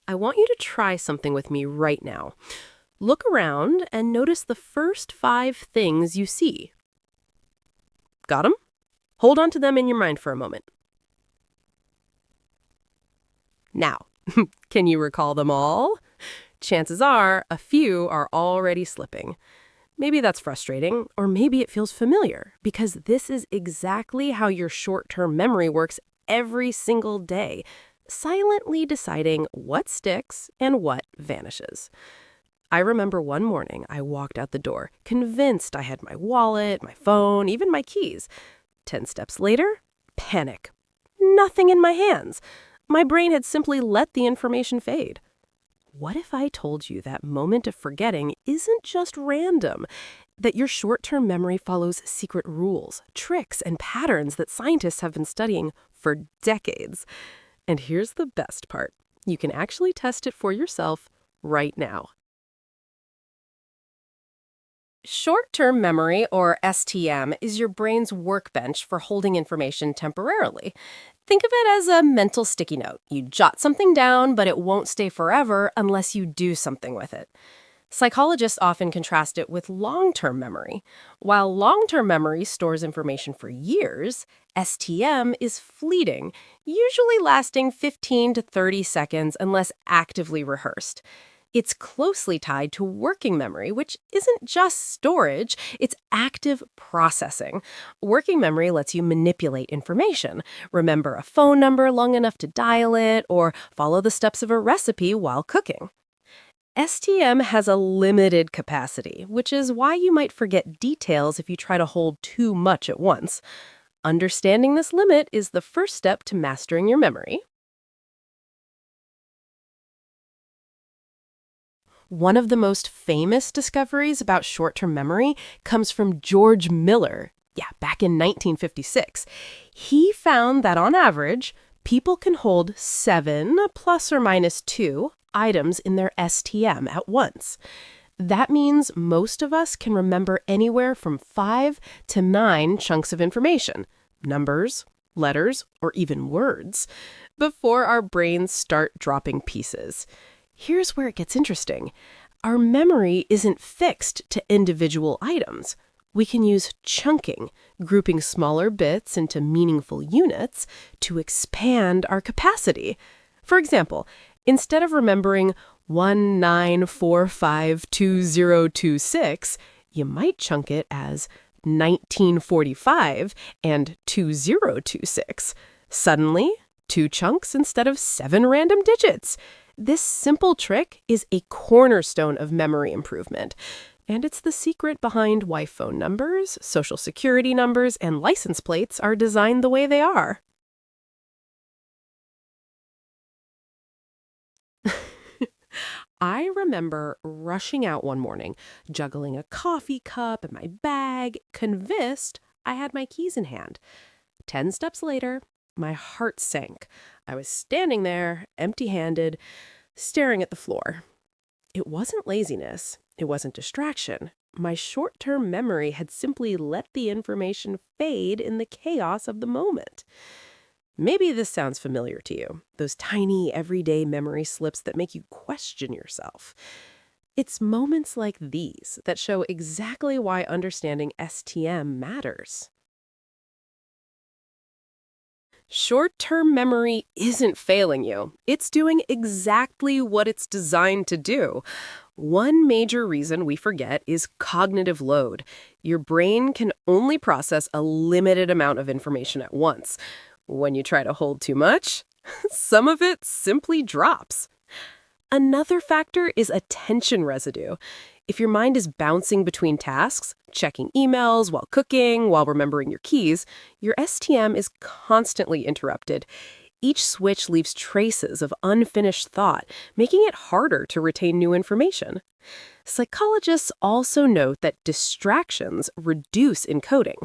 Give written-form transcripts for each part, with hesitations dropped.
I want you to try something with me right now. Look around and notice the first 5 things you see. Got 'em? Hold on to them in your mind for a moment. Now, can you recall them all? Chances are a few are already slipping. Maybe that's frustrating, or maybe it feels familiar, because this is exactly how your short-term memory works every single day, silently deciding what sticks and what vanishes. I remember one morning I walked out the door, convinced I had my wallet, my phone, even my keys. 10 steps later, panic. Nothing in my hands. My brain had simply let the information fade. What if I told you that moment of forgetting isn't just random? That your short-term memory follows secret rules, tricks, and patterns that scientists have been studying for decades. And here's the best part. You can actually test it for yourself right now. Short-term memory, or STM, is your brain's workbench for holding information temporarily. Think of it as a mental sticky note. You jot something down, but it won't stay forever unless you do something with it. Psychologists often contrast it with long-term memory. While long-term memory stores information for years, STM is fleeting, usually lasting 15 to 30 seconds unless actively rehearsed. It's closely tied to working memory, which isn't just storage, it's active processing. Working memory lets you manipulate information, remember a phone number long enough to dial it, or follow the steps of a recipe while cooking. STM has a limited capacity, which is why you might forget details if you try to hold too much at once. Understanding this limit is the first step to mastering your memory. One of the most famous discoveries about short-term memory comes from George Miller. Yeah, back in 1956. He found that on average, people can hold 7 plus or minus 2 items in their STM at once. That means most of us can remember anywhere from 5 to 9 chunks of information, numbers, letters, or even words, before our brains start dropping pieces. Here's where it gets interesting. Our memory isn't fixed to individual items. We can use chunking, grouping smaller bits into meaningful units, to expand our capacity. For example, instead of remembering 19452026, you might chunk it as 1945 and 2026. Suddenly, 2 chunks instead of 7 random digits. This simple trick is a cornerstone of memory improvement, and it's the secret behind why phone numbers, social security numbers, and license plates are designed the way they are. I remember rushing out one morning, juggling a coffee cup and my bag, convinced I had my keys in hand. 10 steps later, my heart sank. I was standing there, empty-handed, staring at the floor. It wasn't laziness. It wasn't distraction. My short-term memory had simply let the information fade in the chaos of the moment. Maybe this sounds familiar to you, those tiny, everyday memory slips that make you question yourself. It's moments like these that show exactly why understanding STM matters. Short-term memory isn't failing you. It's doing exactly what it's designed to do. One major reason we forget is cognitive load. Your brain can only process a limited amount of information at once. When you try to hold too much, some of it simply drops. Another factor is attention residue. If your mind is bouncing between tasks, checking emails while cooking, while remembering your keys, your STM is constantly interrupted. Each switch leaves traces of unfinished thought, making it harder to retain new information. Psychologists also note that distractions reduce encoding.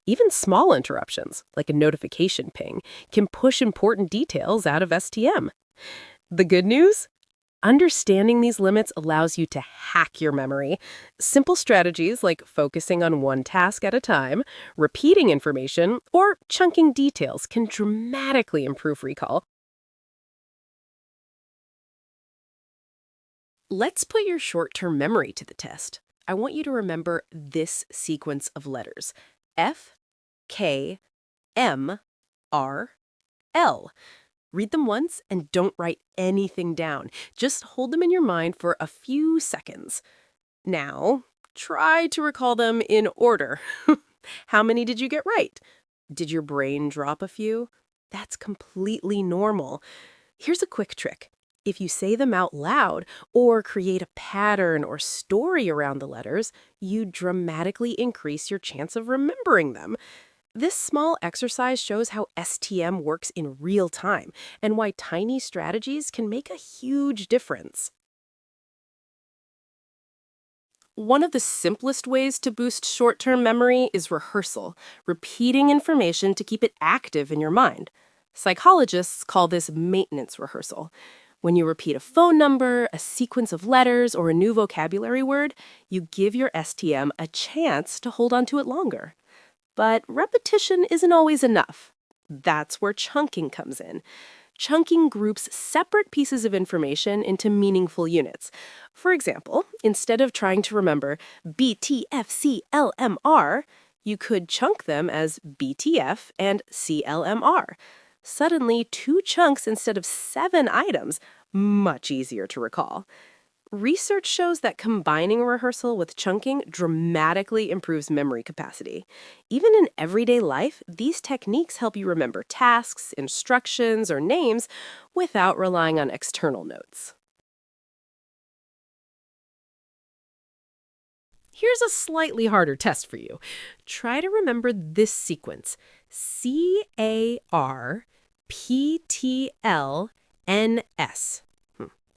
Even small interruptions, like a notification ping, can push important details out of STM. The good news? Understanding these limits allows you to hack your memory. Simple strategies like focusing on one task at a time, repeating information, or chunking details can dramatically improve recall. Let's put your short-term memory to the test. I want you to remember this sequence of letters. F, K, M, R, L. Read them once and don't write anything down. Just hold them in your mind for a few seconds. Now, try to recall them in order. How many did you get right? Did your brain drop a few? That's completely normal. Here's a quick trick. If you say them out loud or create a pattern or story around the letters, you dramatically increase your chance of remembering them. This small exercise shows how STM works in real time and why tiny strategies can make a huge difference. One of the simplest ways to boost short-term memory is rehearsal, repeating information to keep it active in your mind. Psychologists call this maintenance rehearsal. When you repeat a phone number, a sequence of letters, or a new vocabulary word, you give your STM a chance to hold on to it longer. But repetition isn't always enough. That's where chunking comes in. Chunking groups separate pieces of information into meaningful units. For example, instead of trying to remember BTFCLMR, you could chunk them as BTF and CLMR. Suddenly, 2 chunks instead of 7 items, much easier to recall. Research shows that combining rehearsal with chunking dramatically improves memory capacity. Even in everyday life, these techniques help you remember tasks, instructions, or names without relying on external notes. Here's a slightly harder test for you. Try to remember this sequence: CARPTLNS.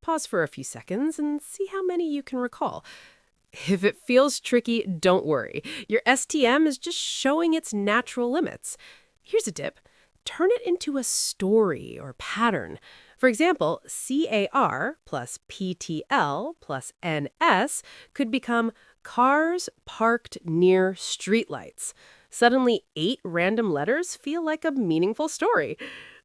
Pause for a few seconds and see how many you can recall. If it feels tricky, don't worry. Your STM is just showing its natural limits. Here's a tip. Turn it into a story or pattern. For example, CAR plus PTL plus NS could become cars parked near streetlights. Suddenly, 8 random letters feel like a meaningful story.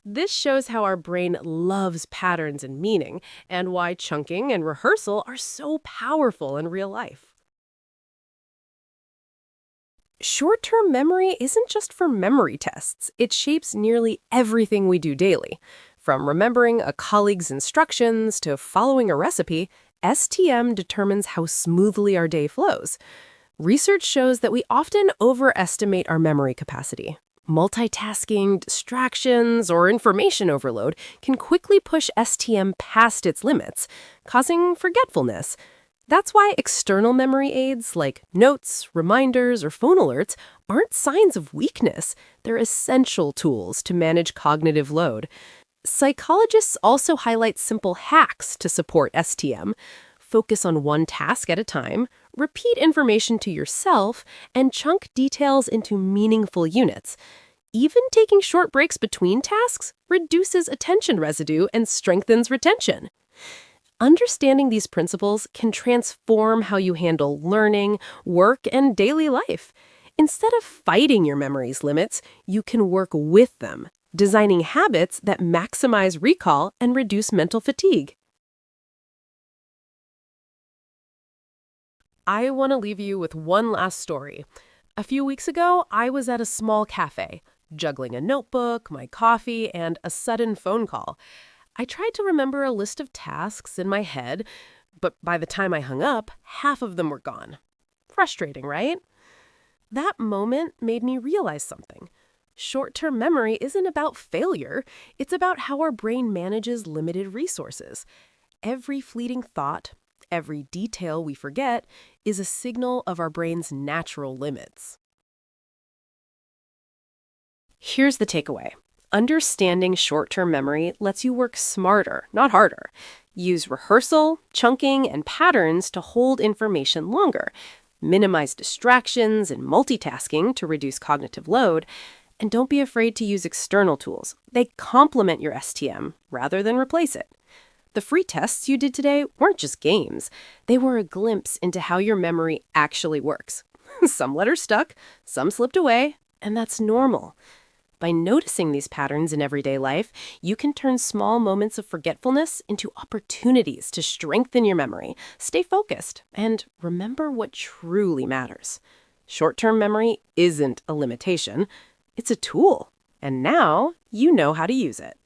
This shows how our brain loves patterns and meaning, and why chunking and rehearsal are so powerful in real life. Short-term memory isn't just for memory tests. It shapes nearly everything we do daily. From remembering a colleague's instructions to following a recipe, STM determines how smoothly our day flows. Research shows that we often overestimate our memory capacity. Multitasking, distractions, or information overload can quickly push STM past its limits, causing forgetfulness. That's why external memory aids like notes, reminders, or phone alerts aren't signs of weakness. They're essential tools to manage cognitive load. Psychologists also highlight simple hacks to support STM. Focus on one task at a time, repeat information to yourself, and chunk details into meaningful units. Even taking short breaks between tasks reduces attention residue and strengthens retention. Understanding these principles can transform how you handle learning, work, and daily life. Instead of fighting your memory's limits, you can work with them, designing habits that maximize recall and reduce mental fatigue. I want to leave you with one last story. A few weeks ago, I was at a small cafe, juggling a notebook, my coffee, and a sudden phone call. I tried to remember a list of tasks in my head, but by the time I hung up, half of them were gone. Frustrating, right? That moment made me realize something. Short-term memory isn't about failure. It's about how our brain manages limited resources. Every fleeting thought, every detail we forget, is a signal of our brain's natural limits. Here's the takeaway. Understanding short-term memory lets you work smarter, not harder. Use rehearsal, chunking, and patterns to hold information longer. Minimize distractions and multitasking to reduce cognitive load. And don't be afraid to use external tools. They complement your STM rather than replace it. The free tests you did today weren't just games. They were a glimpse into how your memory actually works. Some letters stuck, some slipped away, and that's normal. By noticing these patterns in everyday life, you can turn small moments of forgetfulness into opportunities to strengthen your memory, stay focused, and remember what truly matters. Short-term memory isn't a limitation, it's a tool. And now you know how to use it.